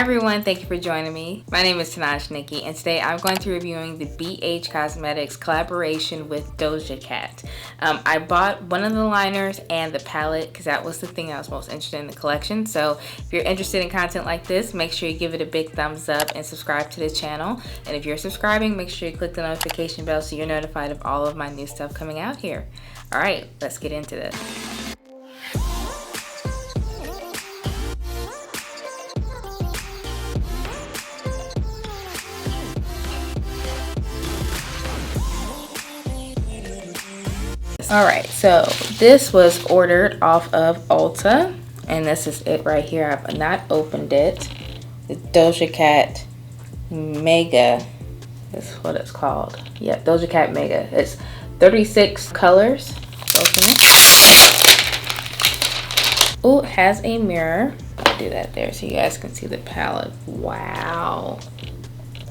Everyone, thank you for joining me. My name is Tenaj Nikki, and today I'm going to be reviewing the BH Cosmetics collaboration with Doja Cat. I bought one of the liners and the palette because that was the thing I was most interested in the collection. So if you're interested in content like this, make sure you give it a big thumbs up and subscribe to the channel. And if you're subscribing, make sure you click the notification bell so you're notified of all of my new stuff coming out here. All right, let's get into this. Alright, so this was ordered off of Ulta, and this is it right here. I've not opened it. The Doja Cat Mega is what it's called. Yeah, Doja Cat Mega. It's 36 colors. Open it. Oh, it has a mirror. I'll do that there so you guys can see the palette. Wow.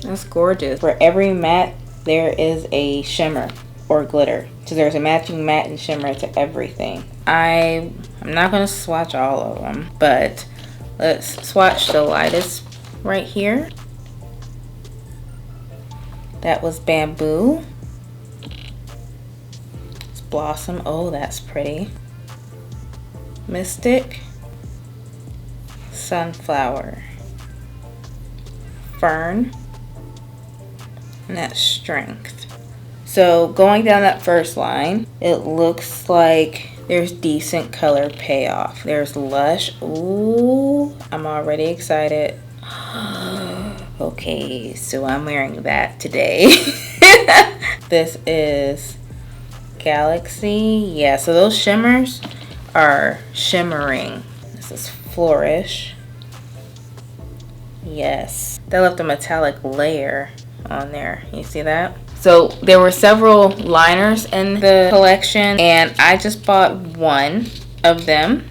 That's gorgeous. For every matte, there is a shimmer or glitter. So there's a matching matte and shimmer to everything. I'm not gonna swatch all of them, but let's swatch the lightest right here. That was Bamboo. It's Blossom. Oh, that's pretty. Mystic. Sunflower. Fern. And that's Strength. So going down that first line, it looks like there's decent color payoff. There's Lush. Ooh, I'm already excited. Okay, so I'm wearing that today. This is Galaxy. Yeah, so those shimmers are shimmering. This is Flourish. Yes, they left a metallic layer on there. You see that? So there were several liners in the collection, and I just bought one of them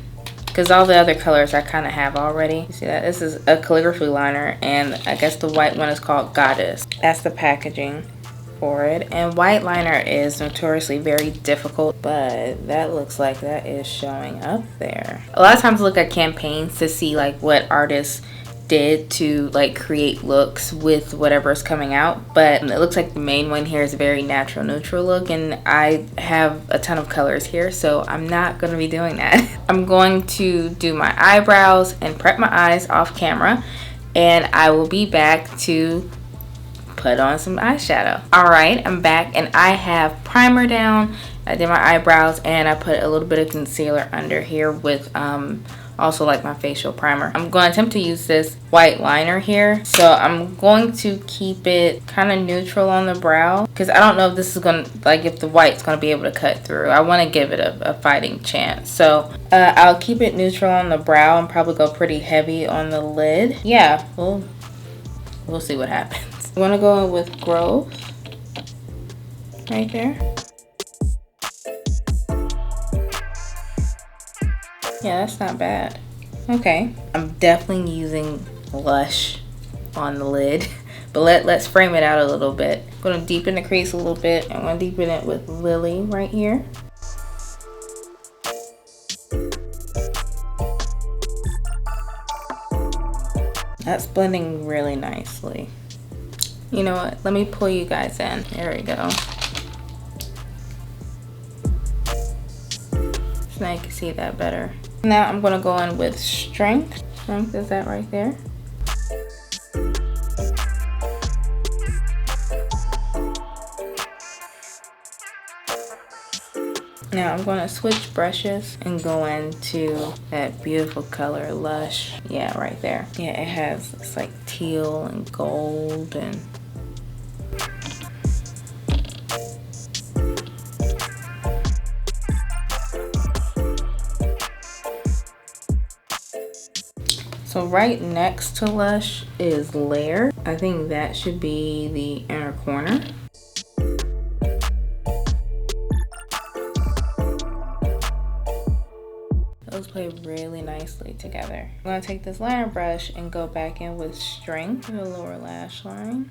because all the other colors I kind of have already. You see that? This is a calligraphy liner, and I guess the white one is called Goddess. That's the packaging for it. And white liner is notoriously very difficult, but that looks like that is showing up there. A lot of times I look at campaigns to see like what artists did to like create looks with whatever's coming out, but it looks like the main one here is a very natural neutral look, and I have a ton of colors here, so I'm not going to be doing that. I'm going to do my eyebrows and prep my eyes off camera, and I will be back to put on some eyeshadow. Alright, I'm back, and I have primer down. I did my eyebrows, and I put a little bit of concealer under here with also like my facial primer. I'm going to attempt to use this white liner here. So I'm going to keep it kind of neutral on the brow because I don't know if this is going to, like if the white's going to be able to cut through. I want to give it a fighting chance. So I'll keep it neutral on the brow and probably go pretty heavy on the lid. Yeah, we'll see what happens. I'm going to go in with Growth right there. Yeah, that's not bad. Okay, I'm definitely using Lush on the lid, but let's frame it out a little bit. I'm gonna deepen the crease a little bit. I'm gonna deepen it with Lily right here. That's blending really nicely. You know what? Let me pull you guys in. There we go. So now you can see that better. Now I'm gonna go in with Strength. Strength is that right there. Now I'm gonna switch brushes and go into that beautiful color, Lush. Yeah, right there. Yeah, it has, it's like teal and gold and so right next to Lush is Layer. I think that should be the inner corner. Those play really nicely together. I'm gonna take this liner brush and go back in with Strength to the lower lash line.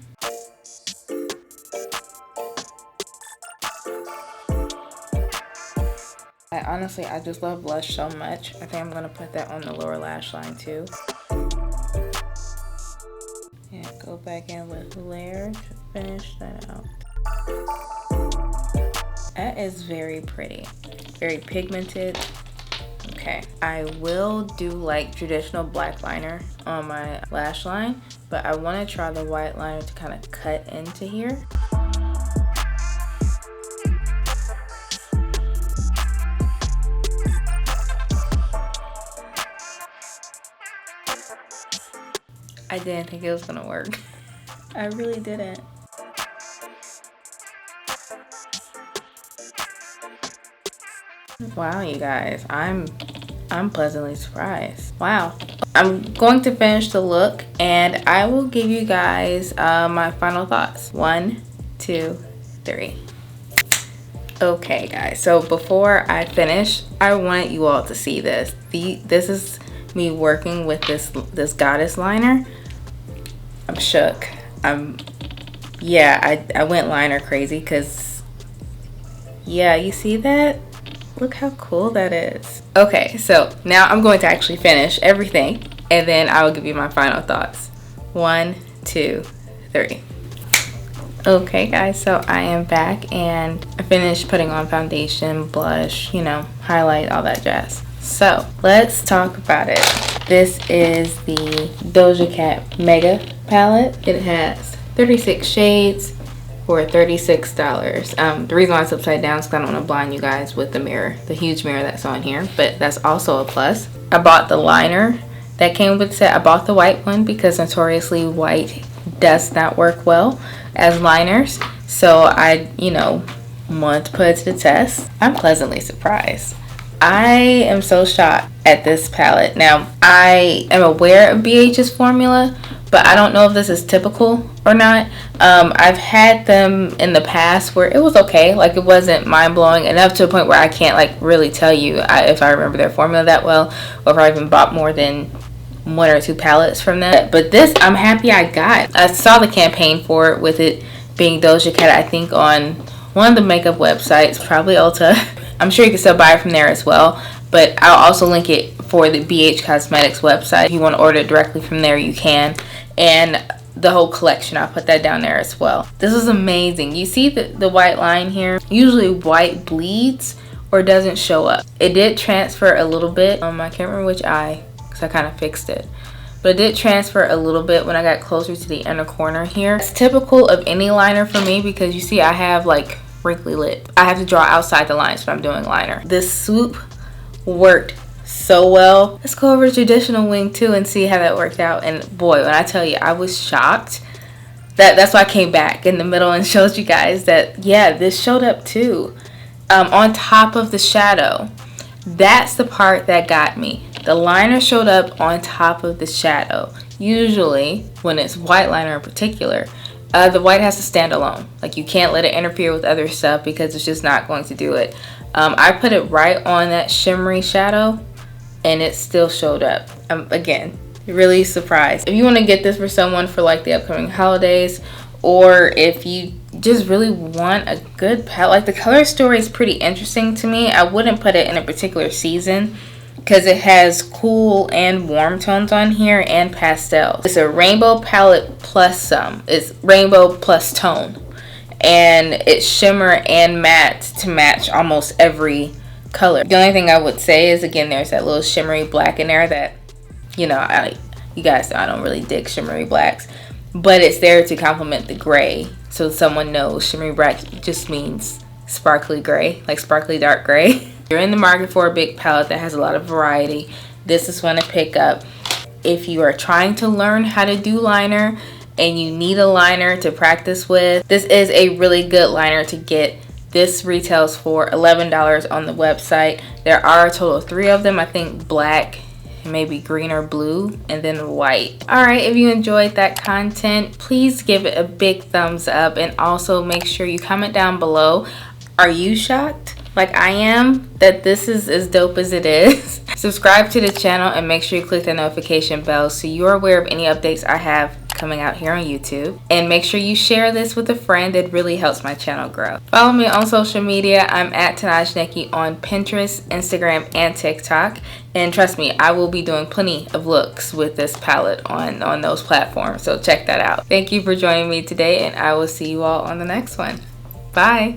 Honestly, I just love blush so much. I think I'm gonna put that on the lower lash line too. Go back in with layer to finish that out. That is very pretty, very pigmented. Okay, I will do like traditional black liner on my lash line, but I want to try the white liner to kind of cut into here. I didn't think it was gonna work. I really didn't. Wow, you guys, I'm pleasantly surprised. Wow. I'm going to finish the look and I will give you guys my final thoughts. 1, 2, 3. Okay guys, so before I finish, I wanted you all to see this. This is me working with this goddess liner. I'm shook. Yeah, I went liner crazy because, yeah, you see that? Look how cool that is. Okay, so now I'm going to actually finish everything and then I will give you my final thoughts. 1, 2, 3. Okay guys, so I am back and I finished putting on foundation, blush, you know, highlight, all that jazz. So let's talk about it. This is the Doja Cat Mega palette. It has 36 shades for $36. The reason why it's upside down is because I don't want to blind you guys with the mirror, the huge mirror that's on here, but that's also a plus. I bought the liner that came with the set. I bought the white one because notoriously white does not work well as liners. So I, you know, want to put it to the test. I'm pleasantly surprised. I am so shocked at this palette. Now, I am aware of BH's formula, but I don't know if this is typical or not. I've had them in the past where it was okay. Like, it wasn't mind-blowing enough to a point where I can't, like, really tell you if I remember their formula that well, or if I even bought more than 1 or 2 palettes from them. But this, I'm happy I got. I saw the campaign for it with it being Doja Cat, I think, on one of the makeup websites, probably Ulta. I'm sure you can still buy it from there as well, but I'll also link it for the BH Cosmetics website. If you want to order it directly from there, you can. And the whole collection, I'll put that down there as well. This is amazing. You see the white line here? Usually white bleeds or doesn't show up. It did transfer a little bit. I can't remember which eye because I kind of fixed it. But it did transfer a little bit when I got closer to the inner corner here. It's typical of any liner for me because you see I have like wrinkly lip. I have to draw outside the lines when I'm doing liner. This swoop worked so well. Let's go over to traditional wing too and see how that worked out. And boy, when I tell you, I was shocked. That's why I came back in the middle and showed you guys that, yeah, this showed up too. On top of the shadow. That's the part that got me. The liner showed up on top of the shadow. Usually, when it's white liner in particular, the white has to stand alone. Like, you can't let it interfere with other stuff because it's just not going to do it. I put it right on that shimmery shadow and it still showed up. Again, really surprised. If you want to get this for someone for like the upcoming holidays, or if you just really want a good palette, like the color story is pretty interesting to me. I wouldn't put it in a particular season because it has cool and warm tones on here and pastels. It's a rainbow palette plus some. It's rainbow plus tone. And it's shimmer and matte to match almost every color. The only thing I would say is, again, there's that little shimmery black in there that, you know, you guys know I don't really dig shimmery blacks. But it's there to complement the gray. So someone knows shimmery black just means sparkly gray, like sparkly dark gray. If you're in the market for a big palette that has a lot of variety, this is one to pick up. If you are trying to learn how to do liner and you need a liner to practice with, this is a really good liner to get. This retails for $11 on the website. There are a total of 3 of them. I think black, maybe green or blue, and then white. All right, if you enjoyed that content, please give it a big thumbs up and also make sure you comment down below. Are you shocked like I am that this is as dope as it is? Subscribe to the channel and make sure you click the notification bell so you're aware of any updates I have coming out here on YouTube. And make sure you share this with a friend. It really helps my channel grow. Follow me on social media. I'm at Tenaj Nikki on Pinterest, Instagram, and TikTok. And trust me, I will be doing plenty of looks with this palette on those platforms. So check that out. Thank you for joining me today, and I will see you all on the next one. Bye.